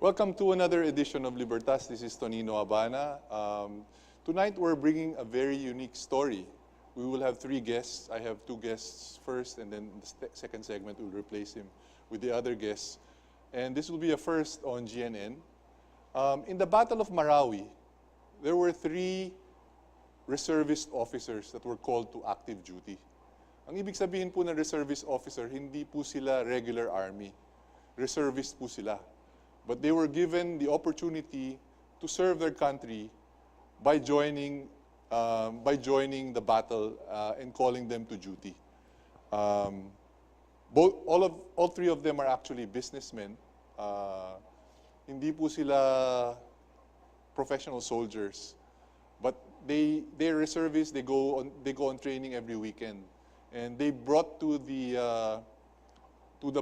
Welcome to another edition of Libertas. This is Tonino Habana. Tonight we're bringing a very unique story. We will have three guests. I have two guests first, and then the second segment will replace him with the other guests. And this will be a first on GNN. In the Battle of Marawi, there were three reservist officers that were called to active duty. Ang ibig sabihin po ng reservist officer, hindi po sila regular army. Reservist po sila. But they were given the opportunity to serve their country by joining the battle and calling them to duty. All three of them are actually businessmen. Hindi po sila professional soldiers, but they're reservists. They go on training every weekend, and they brought to the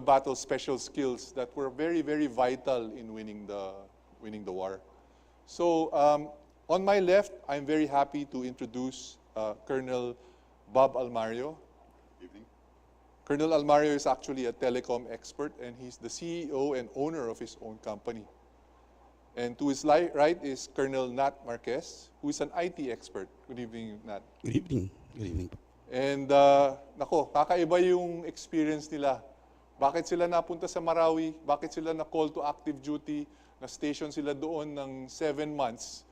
battle special skills that were very, very vital in winning the war. So on my left, I'm very happy to introduce Colonel Bob Almario. Evening. Colonel Almario is actually a telecom expert, and he's the CEO and owner of his own company. And to his right is Colonel Nat Marquez, who is an IT expert. Good evening, Nat. Good evening. Good evening. And kakaiba yung experience nila. Bakit sila napunta sa Marawi? Bakit sila na-call to active duty? Na-station sila doon ng 7 months?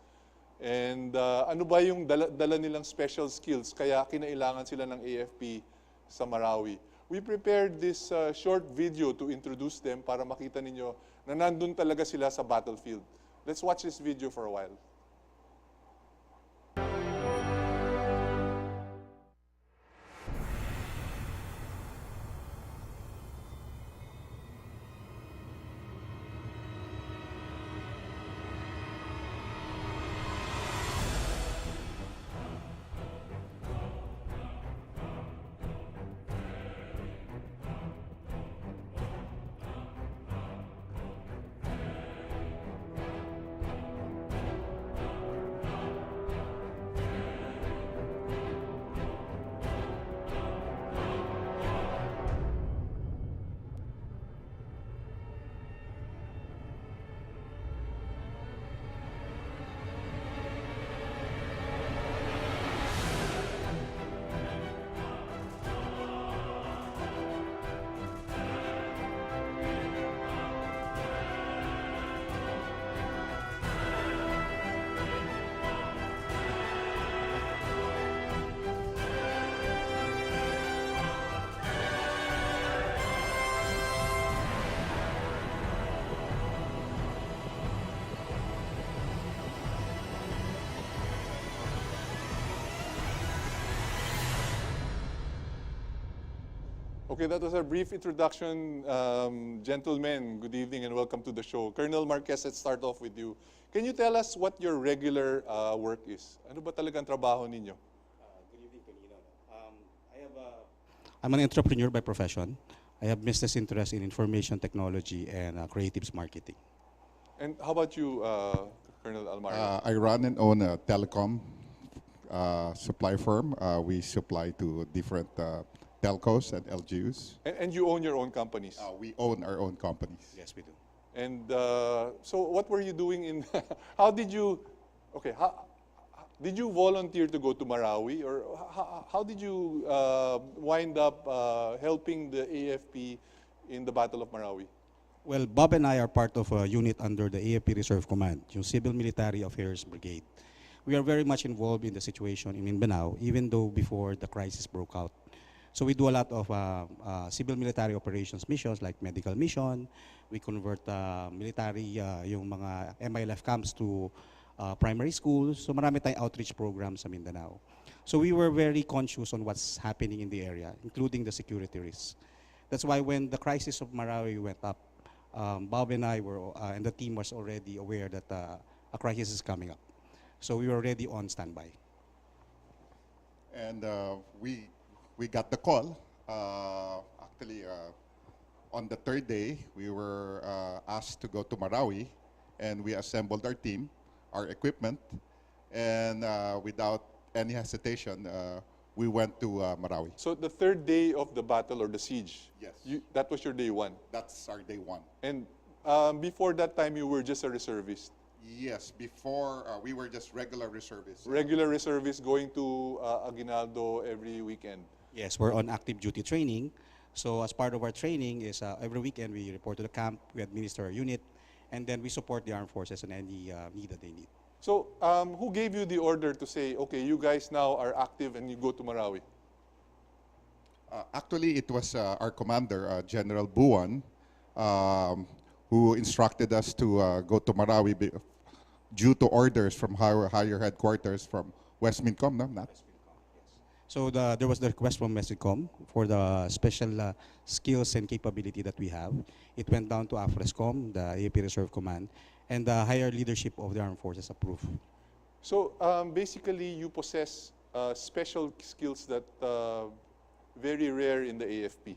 And ano ba yung dala nilang special skills kaya kinailangan sila ng AFP sa Marawi? We prepared this short video to introduce them para makita ninyo na nandun talaga sila sa battlefield. Let's watch this video for a while. Okay, that was a brief introduction. Gentlemen, good evening and welcome to the show. Colonel Marquez, let's start off with you. Can you tell us what your regular work is? Ano ba talagang trabaho ninyo? Good evening, Tonino. I'm an entrepreneur by profession. I have business interest in information technology and creatives marketing. And how about you, Colonel Almario? I run and own a telecom supply firm. We supply to different telcos and LGUs. And you own your own companies? We own our own companies. Yes, we do. And so what were you doing in, how did you, okay, did you volunteer to go to Marawi, or how did you wind up helping the AFP in the Battle of Marawi? Well, Bob and I are part of a unit under the AFP Reserve Command, yung Civil Military Affairs Brigade. We are very much involved in the situation in Mindanao, even though before the crisis broke out. So we do a lot of civil military operations missions like medical mission. We convert military, yung mga MILF camps to primary schools. So marami tayong outreach programs sa Mindanao. So we were very conscious on what's happening in the area, including the security risks. That's why when the crisis of Marawi went up, Bob and I were, and the team was already aware that a crisis is coming up. So we were already on standby. And we got the call. Actually, on the third day, we were asked to go to Marawi, and we assembled our team, our equipment, and without any hesitation, we went to Marawi. So the third day of the battle or the siege? Yes. That was your day one? That's our day one. And before that time, you were just a reservist. Yes, before we were just regular reservists. Regular reservist going to Aguinaldo every weekend. Yes, we're on active duty training. So as part of our training is every weekend we report to the camp, we administer our unit, and then we support the armed forces on any need that they need. So, who gave you the order to say, okay, you guys now are active and you go to Marawi? Actually, it was our commander, General Buwan, who instructed us to go to Marawi due to orders from higher headquarters from West Mincom, no? Not? So there was the request from MESICOM for the special skills and capability that we have. It went down to AFRESCOM, the AAP Reserve Command, and the higher leadership of the armed forces approved. So, basically, you possess special skills that very rare in the AFP.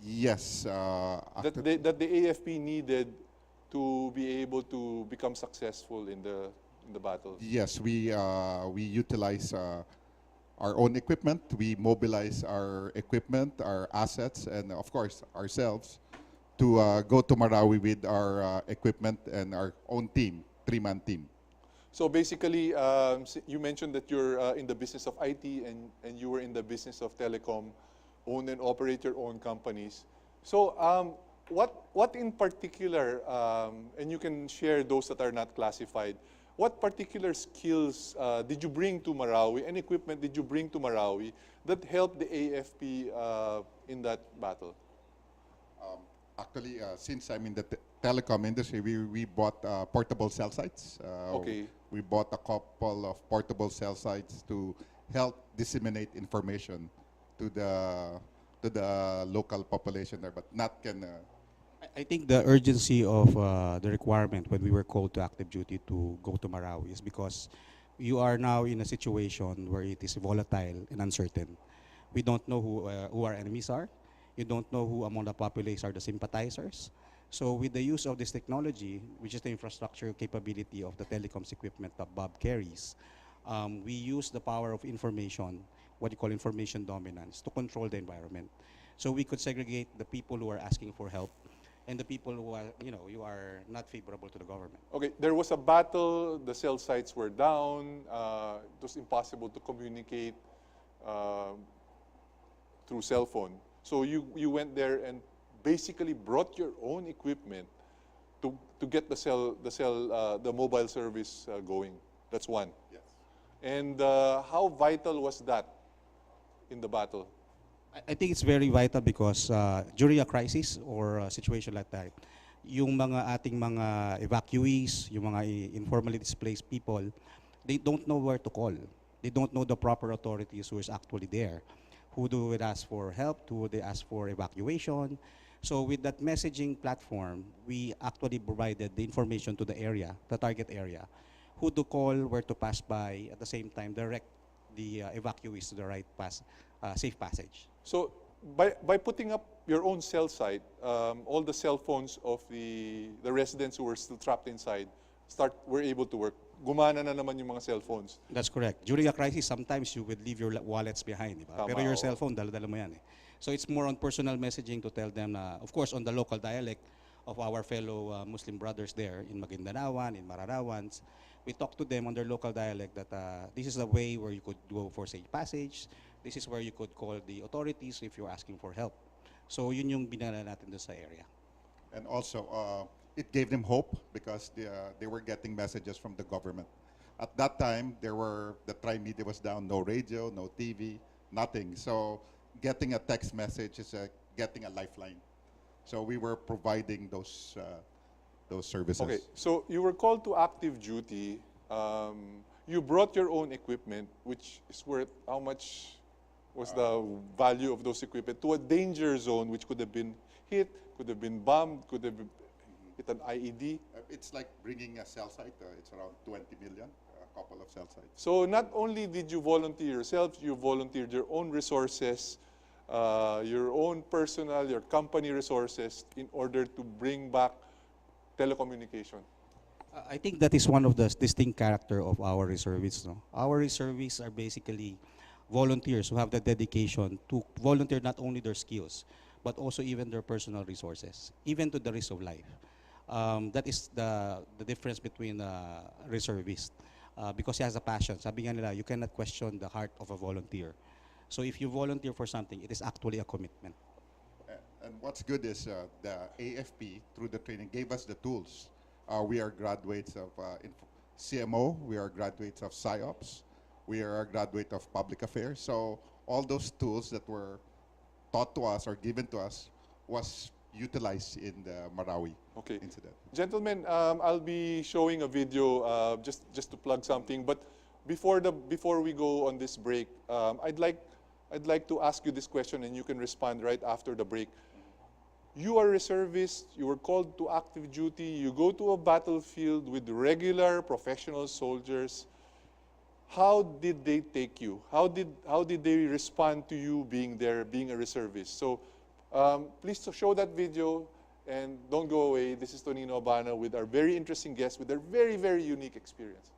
Yes. That the AFP needed to be able to become successful in the battle. Yes, we utilize our own equipment. We mobilize our equipment, our assets, and of course ourselves to go to Marawi with our equipment and our own team, three-man team. So basically, you mentioned that you're in the business of IT and you were in the business of telecom, own and operate your own companies. So what in particular, and you can share those that are not classified, what particular skills did you bring to Marawi and equipment did you bring to Marawi that helped the AFP in that battle? Actually, since I'm in the telecom industry, we bought portable cell sites. Okay. We bought a couple of portable cell sites to help disseminate information to the local population there, but not can. I think the urgency of the requirement when we were called to active duty to go to Marawi is because you are now in a situation where it is volatile and uncertain. We don't know who our enemies are. You don't know who among the populace are the sympathizers. So with the use of this technology, which is the infrastructure capability of the telecoms equipment that Bob carries, we use the power of information, what you call information dominance, to control the environment. So we could segregate the people who are asking for help and the people who are, you are not favorable to the government. Okay, there was a battle, the cell sites were down, it was impossible to communicate through cell phone. So you went there and basically brought your own equipment to get the mobile service going. That's one. Yes. And how vital was that in the battle? I think it's very vital because during a crisis or a situation like that, yung mga ating mga evacuees, yung mga informally displaced people, they don't know where to call. They don't know the proper authorities who is actually there. Who do they ask for help? Who they ask for evacuation? So with that messaging platform, we actually provided the information to the area, the target area, who to call, where to pass by, at the same time direct the evacuees to the right safe passage. So by putting up your own cell site, all the cell phones of the residents who were still trapped inside were able to work. Gumana na naman yung mga cell phones. That's correct. During a crisis, sometimes you would leave your wallets behind. Diba? Tama, Pero your oo. cell phone, dala-dala mo yan. So it's more on personal messaging to tell them, of course, on the local dialect of our fellow Muslim brothers there in Maguindanaoan, in Mararawans. We talk to them on their local dialect that this is the way where you could go for safe passage. This is where you could call the authorities if you're asking for help. So yun yung binala natin doon sa area. And also, it gave them hope because they were getting messages from the government. At that time, the tri-media was down, no radio, no TV, nothing. So getting a text message is getting a lifeline. So we were providing those services. Okay, so you were called to active duty. You brought your own equipment, which is worth how much was the value of those equipment to a danger zone, which could have been hit, could have been bombed, could have hit an IED. It's like bringing a cell site. It's around 20 million, a couple of cell sites. So not only did you volunteer yourself, you volunteered your own resources, your own personal, your company resources in order to bring back telecommunication. I think that is one of the distinct character of our reservists. No? Our reservists are basically volunteers who have the dedication to volunteer not only their skills, but also even their personal resources, even to the risk of life. That is the difference between a reservist. Because he has a passion. Sabi nga nila, you cannot question the heart of a volunteer. So if you volunteer for something, it is actually a commitment. And what's good is the AFP, through the training, gave us the tools. We are graduates of CMO, we are graduates of PsyOps, we are a graduate of Public Affairs. So all those tools that were taught to us or given to us was utilized in the Marawi Okay. incident. Gentlemen, I'll be showing a video just to plug something. But before we go on this break, I'd like to ask you this question, and you can respond right after the break. You are a reservist. You were called to active duty. You go to a battlefield with regular professional soldiers. How did they take you? How did they respond to you being there, being a reservist? So please show that video and don't go away. This is Tonino Abana with our very interesting guest with their very, very unique experience.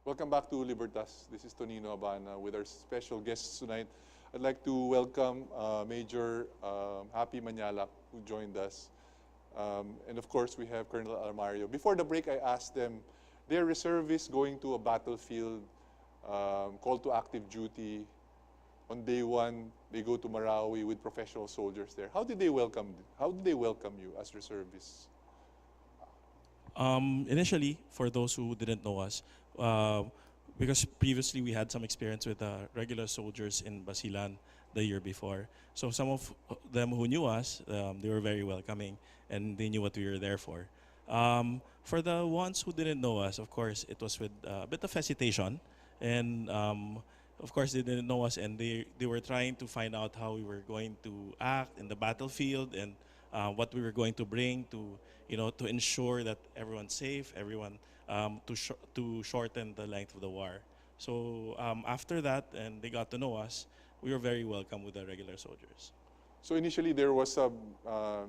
Welcome back to Libertas. This is Tonino Abana with our special guests tonight. I'd like to welcome Major Happy Manyalak, who joined us. And of course, we have Colonel Almario. Before the break, I asked them, they're reservists going to a battlefield, called to active duty. On day one, they go to Marawi with professional soldiers there. How did they welcome you as reservists? Initially, for those who didn't know us, because previously we had some experience with regular soldiers in Basilan the year before. So some of them who knew us, they were very welcoming and they knew what we were there for. For the ones who didn't know us, of course, it was with a bit of hesitation. And of course, they didn't know us and they were trying to find out how we were going to act in the battlefield and what we were going to bring to ensure that everyone's safe, everyone to shorten the length of the war. So after that, and they got to know us, we were very welcome with the regular soldiers. So initially there was some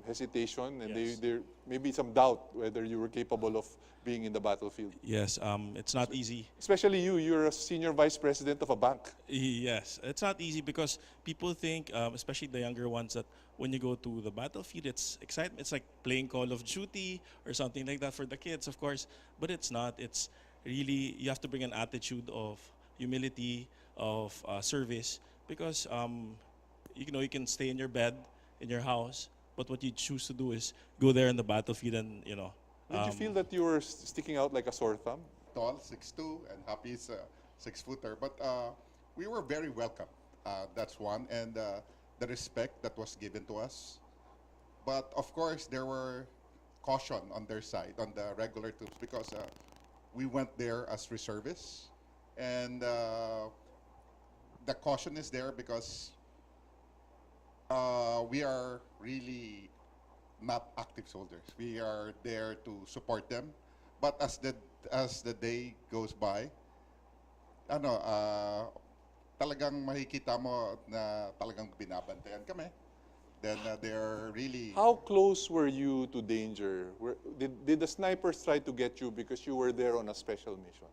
hesitation and Yes. there maybe some doubt whether you were capable of being in the battlefield. Yes, it's not easy. Especially you're a senior vice president of a bank. Yes, it's not easy because people think, especially the younger ones, that when you go to the battlefield, it's excitement. It's like playing Call of Duty or something like that for the kids, of course. But it's not. It's really, you have to bring an attitude of humility, of service, because you can stay in your bed in your house, but what you choose to do is go there in the battlefield and Did you feel that you were sticking out like a sore thumb? Tall, 6'2", and Happy's 6-footer. But we were very welcome. That's one. And the respect that was given to us. But of course, there were caution on their side, on the regular troops, because we went there as reservists. And the caution is there because we are really not active soldiers. We are there to support them. But as the day goes by, talagang makikita mo na talagang binabantayan kami. Then they're really How close were you to danger? Did the snipers try to get you because you were there on a special mission?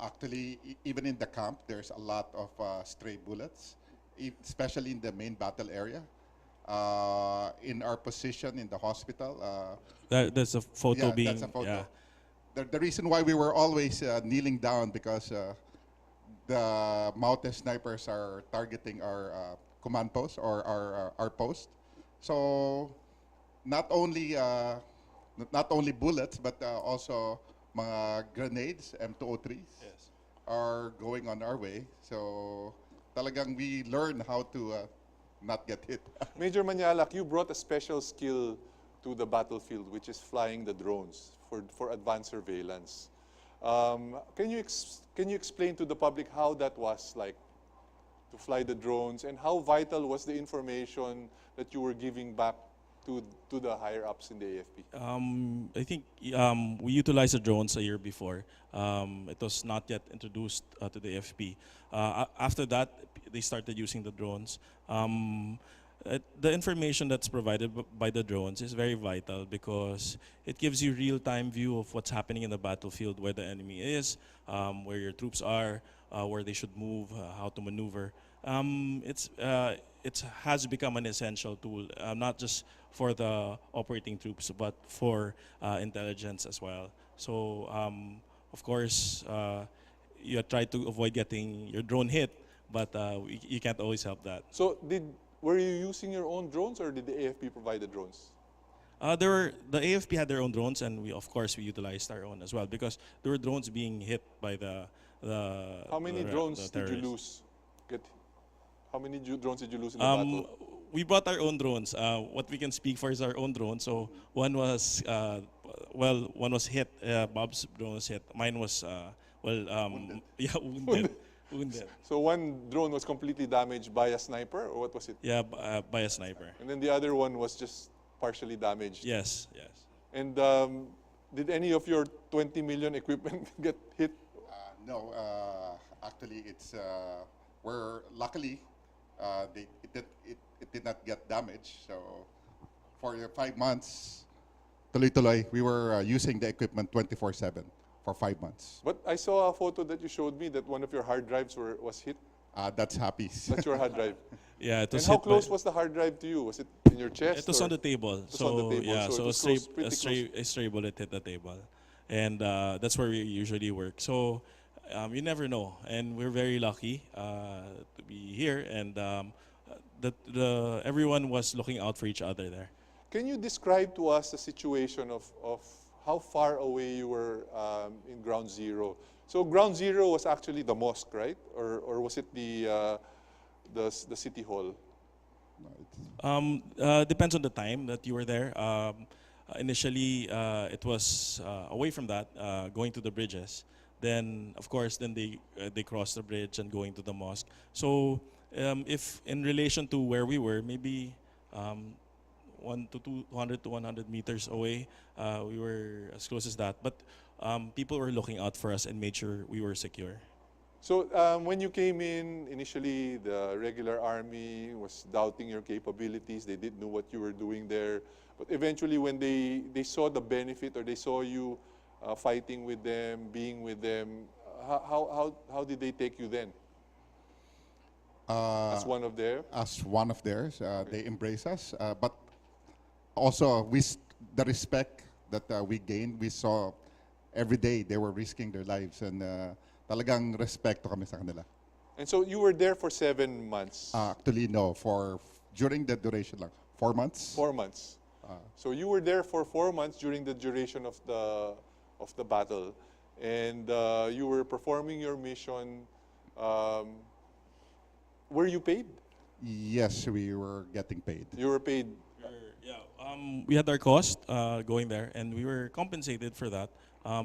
actually even in the camp. There's a lot of stray bullets, especially in the main battle area. In our position in the hospital. There's a photo Yeah, being that's a photo. yeah. The reason why we were always kneeling down because the mounted snipers are targeting our command post or our post. So not only bullets but also mga grenades M203s Yes. are going on our way. So talagang we learn how to not get hit. Major Manyalak, you brought a special skill to the battlefield, which is flying the drones for advanced surveillance. Can you explain to the public how that was like to fly the drones, and how vital was the information that you were giving back to the higher ups in the AFP? I think we utilized the drones a year before. It was not yet introduced to the AFP. After that, they started using the drones. The information that's provided by the drones is very vital because it gives you real-time view of what's happening in the battlefield, where the enemy is, where your troops are, where they should move, how to maneuver. It has become an essential tool, not just for the operating troops, but for intelligence as well. So, of course, you try to avoid getting your drone hit, but you can't always help that. So were you using your own drones, or did the AFP provide the drones? The AFP had their own drones, and we utilized our own as well because there were drones being hit by the How many drones did you lose? How many drones did you lose in the battle? We brought our own drones. What we can speak for is our own drone. So one was one was hit. Bob's drone was hit. Mine was Wounded. yeah, wounded. Wounded. So one drone was completely damaged by a sniper, or what was it? Yeah, by a sniper. And then the other one was just partially damaged. Yes, yes. And did any of your 20 million equipment get hit? No, actually, it's we're luckily it did not get damaged. So for 5 months, tuloy-tuloy, we were using the equipment 24/7 for 5 months. But I saw a photo that you showed me that one of your hard drives was hit. That's Happy's. That's your hard drive. Yeah, it And was how hit by- close was the hard drive to you? Was it in your chest? It was or- on the table. was So on the table, yeah, so it so was close, pretty a stray bullet hit the table, and that's where we usually work. So you never know, and we're very lucky to be here, and everyone was looking out for each other there. Can you describe to us the situation of how far away you were in Ground Zero? So Ground Zero was actually the mosque, right? Or was it the city hall? Depends on the time that you were there. Initially, it was away from that, going to the bridges. Then, of course, they crossed the bridge and going to the mosque. So, if in relation to where we were, maybe 200 to 100 meters away, we were as close as that. But people were looking out for us and made sure we were secure. So when you came in, initially the regular army was doubting your capabilities. They didn't know what you were doing there. But eventually when they saw the benefit, or they saw you fighting with them, being with them, how did they take you then? As one of them? As one of theirs, they embrace us. But also, the respect that we gained, we saw every day they were risking their lives, and talagang respeto kami sa kanila. And so you were there for 7 months, Actually, no. During the duration, like 4 months. 4 months. So you were there for 4 months during the duration of the battle, and you were performing your mission. Um, were you paid? Yes, we were getting paid. You were paid. We had our cost going there, and we were compensated for that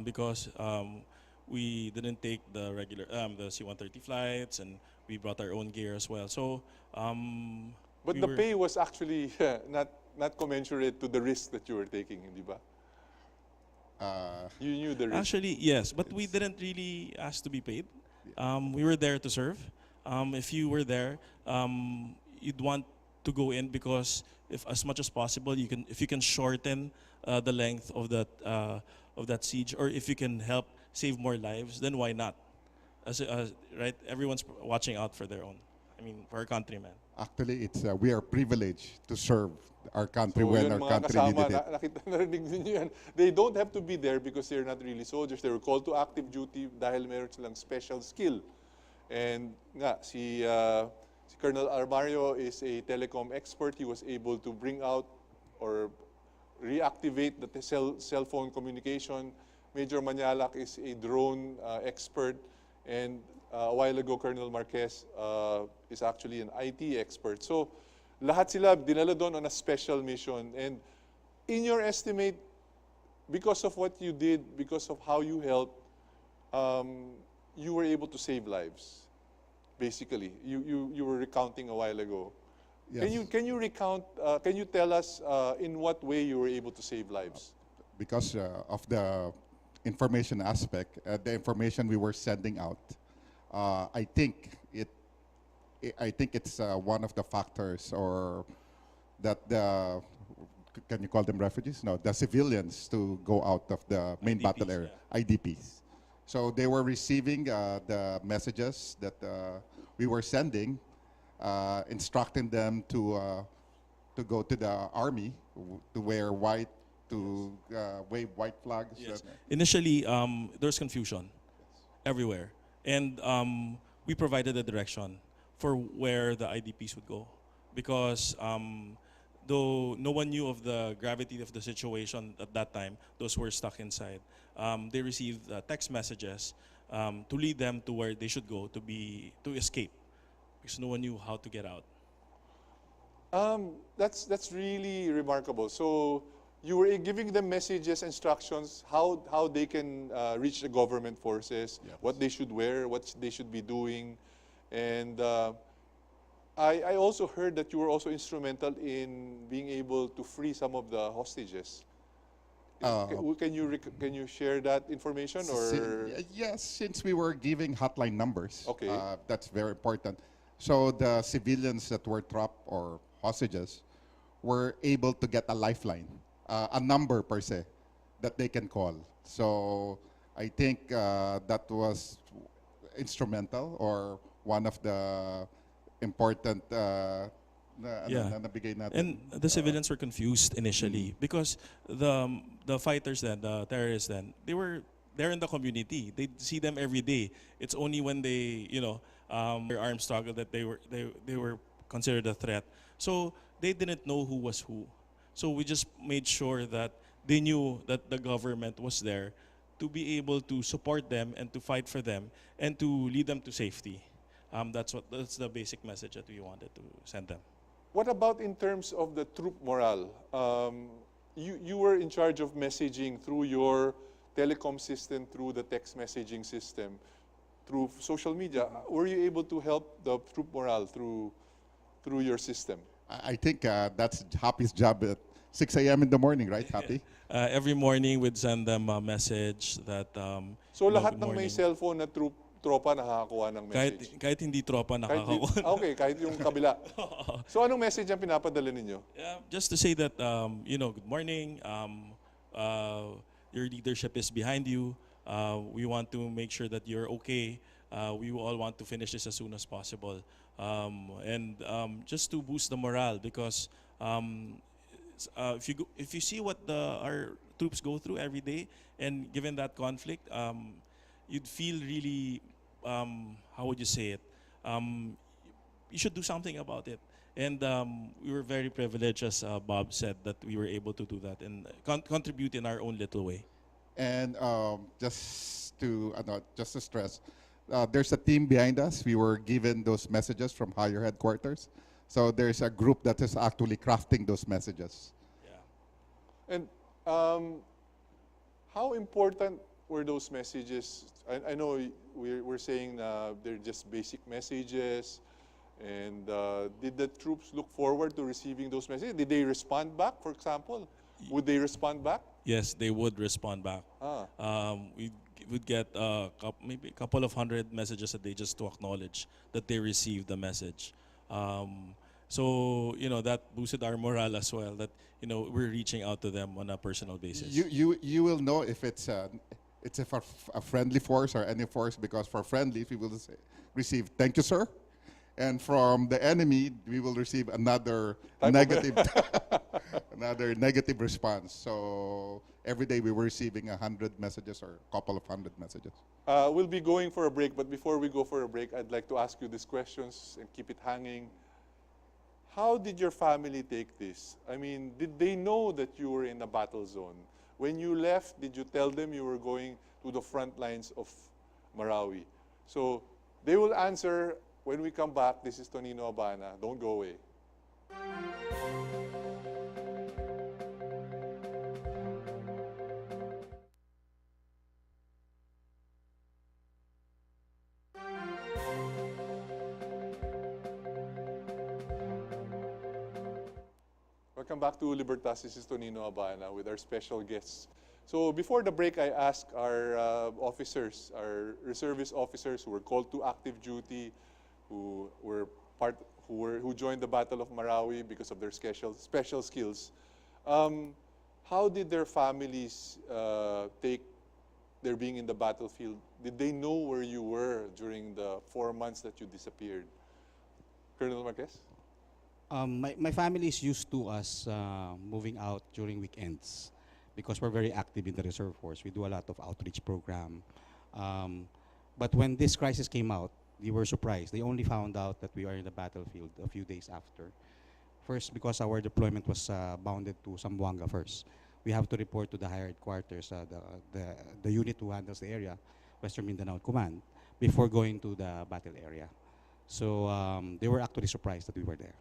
because we didn't take the regular the C-130 flights, and we brought our own gear as well. So, But we the were- pay was actually not commensurate to the risk that you were taking, di ba? You knew the risk. Actually, yes, but we didn't really ask to be paid. We were there to serve. If you were there, you'd want to go in because if as much as possible if you can shorten the length of that siege, or if you can help save more lives, then why not? Right, everyone's watching out for their own. I mean, for our countrymen. Actually, we are privileged to serve our country So when yun, our mga country kasama, needed it. narinig ninyo yan. They don't have to be there because they're not really soldiers. They were called to active duty dahil meron silang special skill. And nga, si Colonel Armario is a telecom expert. He was able to bring out or reactivate the cell phone communication. Major Manyalak is a drone expert. And a while ago, Colonel Marquez is actually an IT expert. So lahat sila dinala doon on a special mission. And in your estimate, because of what you did, because of how you helped, you were able to save lives. Basically, you were recounting a while ago. Yes. Can you recount? Can you tell us in what way you were able to save lives? Because of the information aspect, the information we were sending out, I think it's one of the factors, or that can you call them refugees? No, the civilians to go out of the main IDPs, battle area, IDPs. So they were receiving the messages that we were sending, instructing them to go to the army, to wear white, to wave white flags. Yes. Initially, there's confusion everywhere, and we provided a direction for where the IDPs would go, because though no one knew of the gravity of the situation at that time, those who were stuck inside, they received text messages to lead them to where they should go to escape, because no one knew how to get out. That's really remarkable. So you were giving them messages, instructions, how they can reach the government forces, Yes. what they should wear, what they should be doing. And I also heard that you were also instrumental in being able to free some of the hostages. Can you share that information, or Yes, since we were giving hotline numbers, Okay. that's very important. So the civilians that were trapped or hostages were able to get a lifeline, a number per se, that they can call. So I think that was instrumental, or one of the important Yeah. na nabigay natin. And the civilians were confused initially because the fighters then, the terrorists then, they were there in the community. They see them every day. It's only when they, their armed struggle that they were considered a threat. So they didn't know who was who. So we just made sure that they knew that the government was there to be able to support them and to fight for them and to lead them to safety. That's the basic message that we wanted to send them. what about in terms of the troop morale? You were in charge of messaging through your telecom system, through the text messaging system, through social media. Were you able to help the troop morale through your system? I think that's Happy's job at 6 a.m. in the morning, right, Happy? Every morning we'd send them a message that So lahat good ng may morning. cellphone na tropa nakakakuha ng message. kahit hindi tropa nakakakuha. Okay, kahit yung kabila. So anong message ang pinapadala ninyo? Just to say that good morning, your leadership is behind you. We want to make sure that you're okay. We all want to finish this as soon as possible. And just to boost the morale, because if you see what our troops go through every day, and given that conflict, you'd feel really, how would you say it? um, you should do something about it. And we were very privileged, as Bob said, that we were able to do that and contribute in our own little way. And just to stress, there's a team behind us. We were given those messages from higher headquarters. So there's a group that is actually crafting those messages. Yeah. And how important were those messages? I know we're saying they're just basic messages. And did the troops look forward to receiving those messages? Did they respond back, for example? Would they respond back? Yes, they would respond back. We would get maybe a couple of hundred messages a day just to acknowledge that they received the message. So that boosted our morale as well. That we're reaching out to them on a personal basis. You will know if it's a friendly force or any force, because for friendly we will receive "Thank you, sir," and from the enemy we will receive another negative another negative response. So every day we were receiving 100 messages or a couple of hundred messages. We'll be going for a break, but before we go for a break, I'd like to ask you these questions and keep it hanging. How did your family take this? I mean, did they know that you were in a battle zone? When you left, did you tell them you were going to the front lines of Marawi? So they will answer when we come back. This is Tonino Abana. Don't go away. Welcome back to Libertas. This is Tonino Abana with our special guests. So before the break, I asked our officers, our reservist officers who were called to active duty, who joined the Battle of Marawi because of their special skills. How did their families take their being in the battlefield? Did they know where you were during the 4 months that you disappeared? Colonel Marquez? My family is used to us moving out during weekends because we're very active in the reserve force. We do a lot of outreach program. But when this crisis came out, they were surprised. They only found out that we are in the battlefield a few days after. First, because our deployment was bounded to Zamboanga first. We have to report to the higher headquarters, the unit who handles the area, Western Mindanao Command, before going to the battle area. So they were actually surprised that we were there.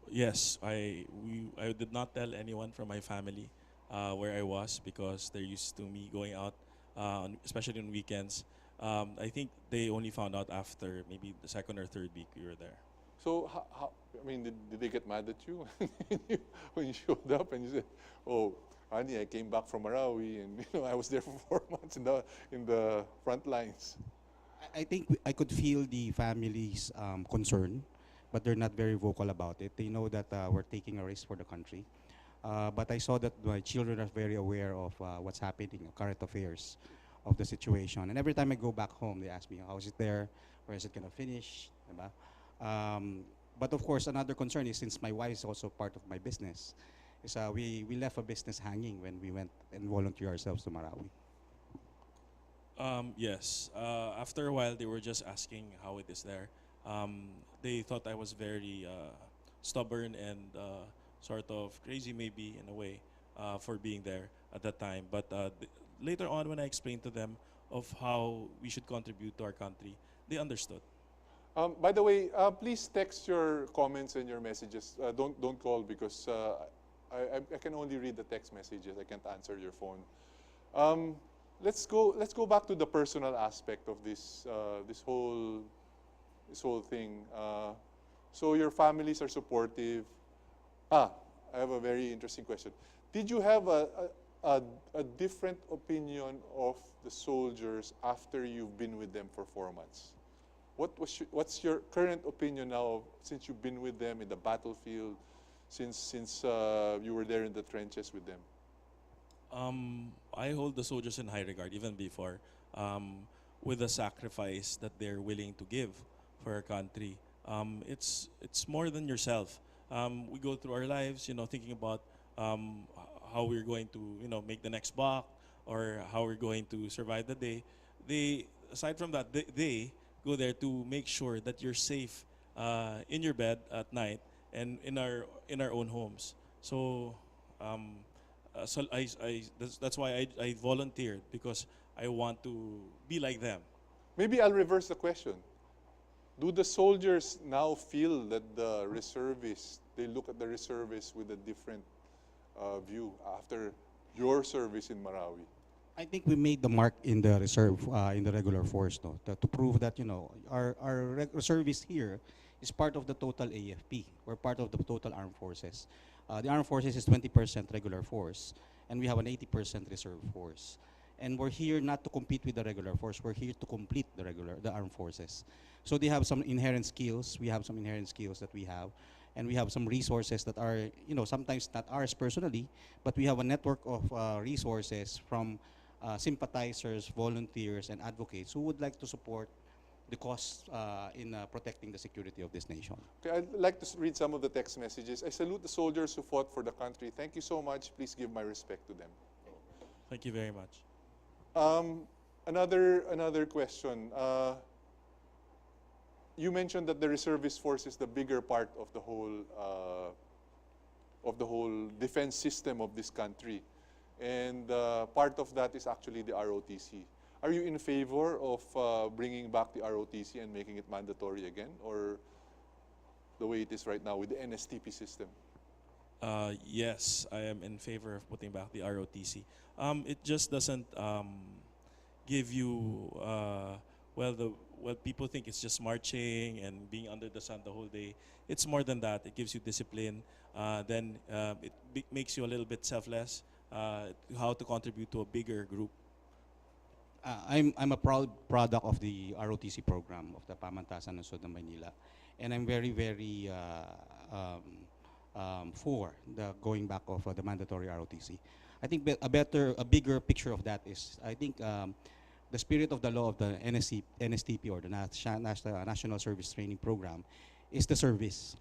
Yes, I did not tell anyone from my family where I was because they're used to me going out, especially on weekends. I think they only found out after maybe the second or third week we were there. So, I mean, did they get mad at you when you showed up and you said, "Oh, honey, I came back from Marawi and I was there for 4 months in the front lines"? I think I could feel the family's concern, but they're not very vocal about it. They know that we're taking a risk for the country. But I saw that my children are very aware of what's happening, current affairs of the situation. And every time I go back home, they ask me, how is it there? Where is it going to finish? Diba? But of course, another concern is, since my wife is also part of my business, is we left a business hanging when we went and volunteered ourselves to Marawi. Yes. After a while, they were just asking how it is there. They thought I was very stubborn and sort of crazy, maybe in a way, for being there at that time. But later on, when I explained to them of how we should contribute to our country, they understood. By the way, please text your comments and your messages. Don't call because I can only read the text messages. I can't answer your phone. Let's go back to the personal aspect of this whole thing. So your families are supportive. I have a very interesting question. Did you have a different opinion of the soldiers after you've been with them for 4 months? What's your current opinion now since you've been with them in the battlefield, since you were there in the trenches with them? I hold the soldiers in high regard even before, with the sacrifice that they're willing to give for our country. It's more than yourself. We go through our lives, thinking about how we're going to, make the next buck or how we're going to survive the day. Aside from that, they go there to make sure that you're safe in your bed at night and in our own homes. So, that's why I volunteered, because I want to be like them. Maybe I'll reverse the question. Do the soldiers now feel that the reservists, they look at the reservists with a different view after your service in Marawi? I think we made the mark in the reserve, in the regular force, no, to prove that, you know, our reservists here is part of the total AFP. We're part of the total armed forces. The armed forces is 20% regular force, and we have an 80% reserve force. And we're here not to compete with the regular force. We're here to complete the armed forces. So they have some inherent skills. We have some inherent skills that we have, and we have some resources that are, you know, sometimes not ours personally, but we have a network of resources from sympathizers, volunteers, and advocates who would like to support the cause in protecting the security of this nation. Okay, I'd like to read some of the text messages. I salute the soldiers who fought for the country. Thank you so much. Please give my respect to them. Thank you very much. Another question. You mentioned that the reservist force is the bigger part of the whole defense system of this country, and part of that is actually the ROTC. Are you in favor of bringing back the ROTC and making it mandatory again, or the way it is right now with the NSTP system? Yes, I am in favor of putting back the ROTC. It just doesn't give you well, people think it's just marching and being under the sun the whole day. It's more than that. It gives you discipline. Then it makes you a little bit selfless. How to contribute to a bigger group. I'm a proud product of the ROTC program of the Pamantasan Lungsod ng Maynila, and I'm very, very for the going back of the mandatory ROTC. I think a bigger picture of that is, I think the spirit of the law of the NSTP, or the National Service Training Program, is the service.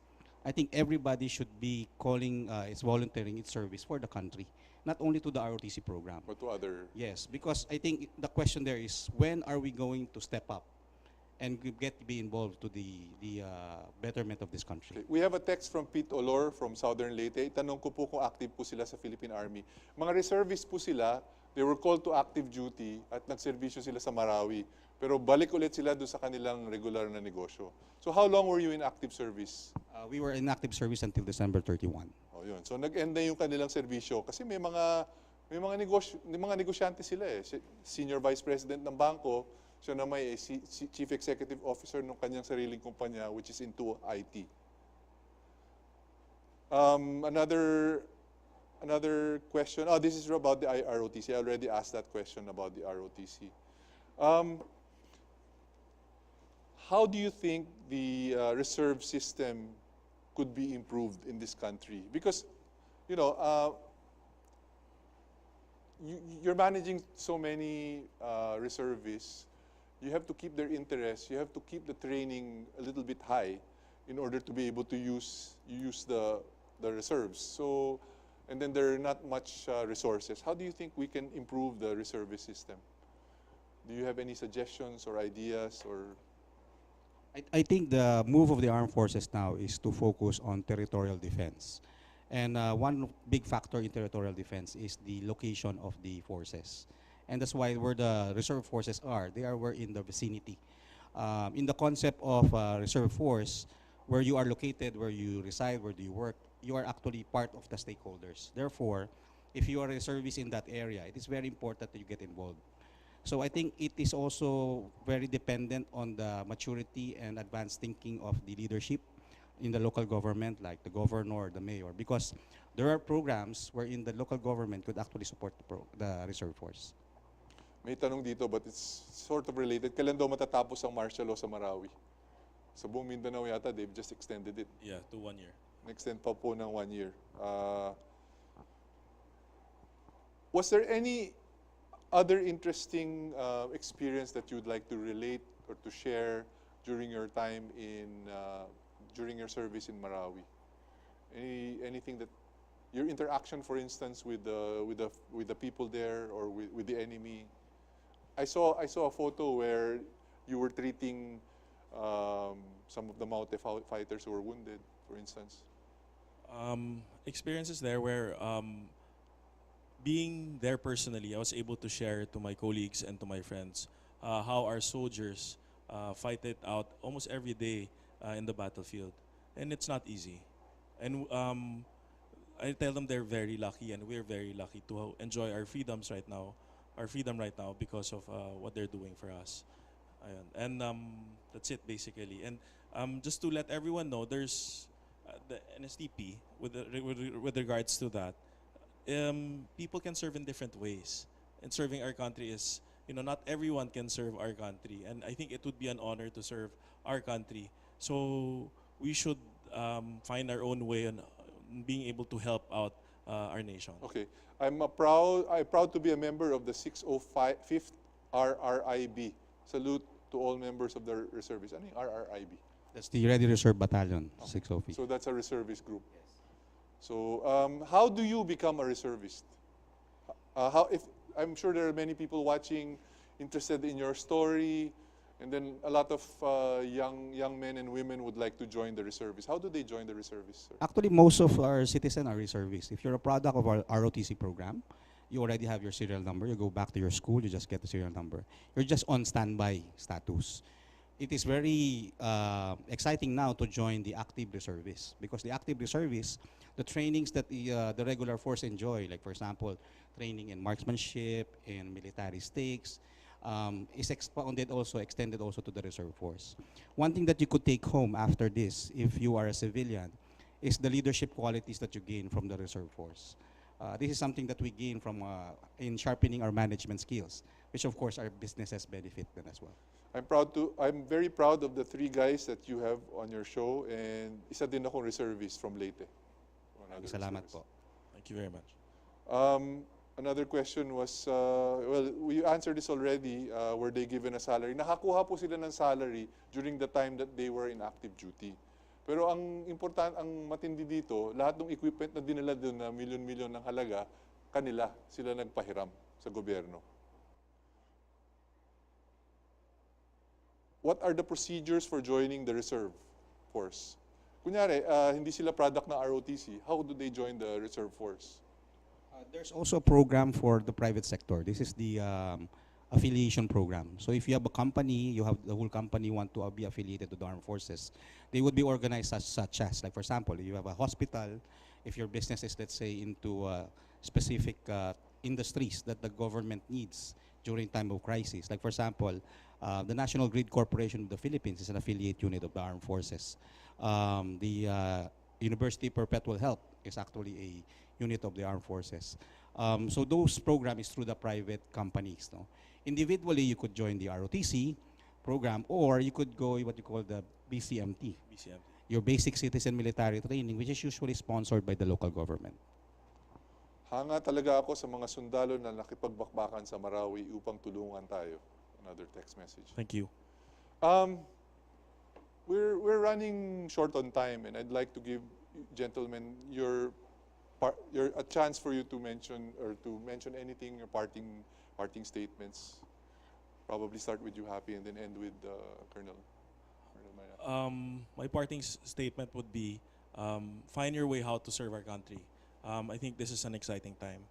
I think everybody should be calling its volunteering its service for the country, not only to the ROTC program. But to other... Yes, because I think the question there is, when are we going to step up and get to be involved to the betterment of this country? Okay. We have a text from Pete Olor from Southern Leyte. Tanong ko po kung active po sila sa Philippine Army. Mga reservists po sila, they were called to active duty at nagserbisyo sila sa Marawi. Pero balik ulit sila doon sa kanilang regular na negosyo. So how long were you in active service? We were in active service until December 31. Oh, yun. So nag-end na yung kanilang serbisyo kasi may mga negosyante sila eh. Senior Vice President ng bangko, siya na may Chief Executive Officer ng kanyang sariling kumpanya, which is into IT. Another question. Oh, this is about the ROTC. I already asked that question about the ROTC. How do you think the reserve system could be improved in this country? Because, you know, you're managing so many reservists. You have to keep their interest. You have to keep the training a little bit high in order to be able to use the reserves. So, and then there are not much resources. How do you think we can improve the reservist system? Do you have any suggestions or ideas or? I think the move of the armed forces now is to focus on territorial defense. And one big factor in territorial defense is the location of the forces. And that's why where the reserve forces are, they are in the vicinity. In the concept of reserve force, where you are located, where you reside, where do you work, you are actually part of the stakeholders. Therefore, if you are a service in that area, it is very important that you get involved. So I think it is also very dependent on the maturity and advanced thinking of the leadership in the local government, like the governor, the mayor, because there are programs wherein the local government could actually support the reserve force. May tanong dito, but it's sort of related. Kailan daw matatapos ang martial law sa Marawi? Sa buong Mindanao yata, they've just extended it. Yeah, to 1 year. Extend pa po ng 1 year. Was there any other interesting experience that you'd like to relate or to share during your time during your service in Marawi? Anything that your interaction, for instance, with the people there or with the enemy? I saw a photo where you were treating some of the Maute fighters who were wounded, for instance? Experiences there where being there personally, I was able to share to my colleagues and to my friends how our soldiers fight it out almost every day in the battlefield. And it's not easy. And I tell them they're very lucky and we're very lucky to enjoy our freedoms right now, our freedom right now because of what they're doing for us. Ayun. And that's it basically. And just to let everyone know, there's the NSTP with regards to that. People can serve in different ways, and serving our country is, not everyone can serve our country, and I think it would be an honor to serve our country. So we should find our own way on being able to help out our nation. Okay. I'm proud to be a member of the 605th RRIB. Salute to all members of the reservists. Ano yung RRIB? That's the Ready Reserve Battalion, 605. So that's a reservist group. So how do you become a reservist? If I'm sure there are many people watching interested in your story, and then a lot of young men and women would like to join the reservists. How do they join the reservists, sir? Actually, most of our citizens are reservists. If you're a product of our ROTC program, you already have your serial number. You go back to your school, you just get the serial number. You're just on standby status. It is very exciting now to join the active reservists, because the active reservists, the trainings that the regular force enjoy, like for example, training in marksmanship, in military stakes, is extended also to the reserve force. One thing that you could take home after this, if you are a civilian, is the leadership qualities that you gain from the reserve force. This is something that we gain from in sharpening our management skills, which of course our businesses benefit then as well. I'm very proud of the three guys that you have on your show, and isa din akong reservist from Leyte. Another Salamat reservist. po. Thank you very much. Another question was, well, we answered this already, were they given a salary? Nakakuha po sila ng salary during the time that they were in active duty. Pero ang matindi dito, lahat ng equipment na dinala doon na milyon-milyon ng halaga, sila nagpahiram sa gobyerno. What are the procedures for joining the reserve force? Kunyari, hindi sila product ng ROTC, how do they join the reserve force? There's also a program for the private sector. This is the affiliation program. So if you have a company, you have the whole company want to be affiliated to the armed forces, they would be organized such as, like for example, you have a hospital, if your business is, let's say, into specific industries that the government needs during time of crisis. Like for example, the National Grid Corporation of the Philippines is an affiliate unit of the armed forces. The University Perpetual Help is actually a unit of the armed forces. So those programs through the private companies. No? Individually, you could join the ROTC program, or you could go what you call the BCMT, your Basic Citizen Military Training, which is usually sponsored by the local government. Hanga talaga ako sa mga sundalo na nakipagbakbakan sa Marawi upang tulungan tayo. Another text message. Thank you. We're running short on time, and I'd like to give gentlemen a chance for you to mention anything, your parting statements. Probably start with you, Happy, and then end with Colonel Maynard. My parting statement would be, find your way how to serve our country. I think this is an exciting time.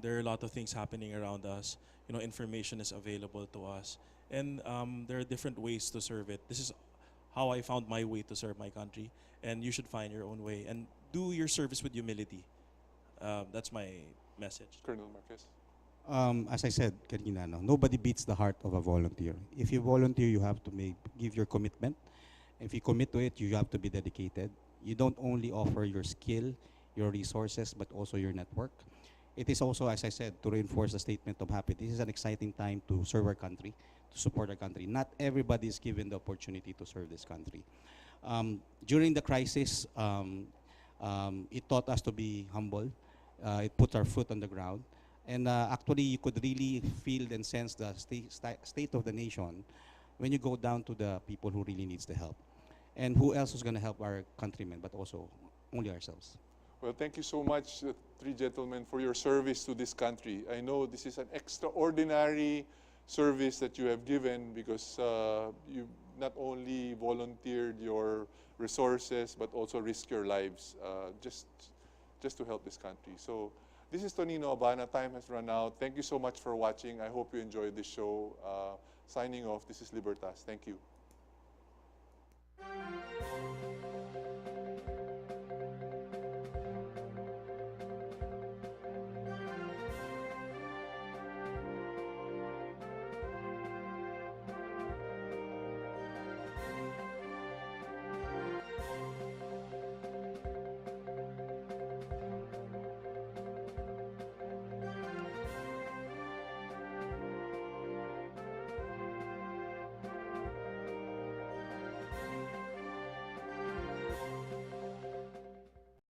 There are a lot of things happening around us. Information is available to us, and there are different ways to serve it. This is how I found my way to serve my country, and you should find your own way and do your service with humility. That's my message. Colonel Marquez. As I said kanina, nobody beats the heart of a volunteer. If you volunteer, you have to give your commitment. If you commit to it, you have to be dedicated. You don't only offer your skill, your resources, but also your network. It is also, as I said, to reinforce the statement of Happy, this is an exciting time to serve our country, to support our country. Not everybody is given the opportunity to serve this country. During the crisis, it taught us to be humble. It put our foot on the ground. And actually, you could really feel and sense the state of the nation when you go down to the people who really needs the help. And who else is going to help our countrymen, but also only ourselves. Well, thank you so much, three gentlemen, for your service to this country. I know this is an extraordinary service that you have given, because you not only volunteered your resources but also risk your lives just to help this country. So this is Tonino Abana. Time has run out. Thank you so much for watching. I hope you enjoyed this show. Signing off, this is Libertas. Thank you.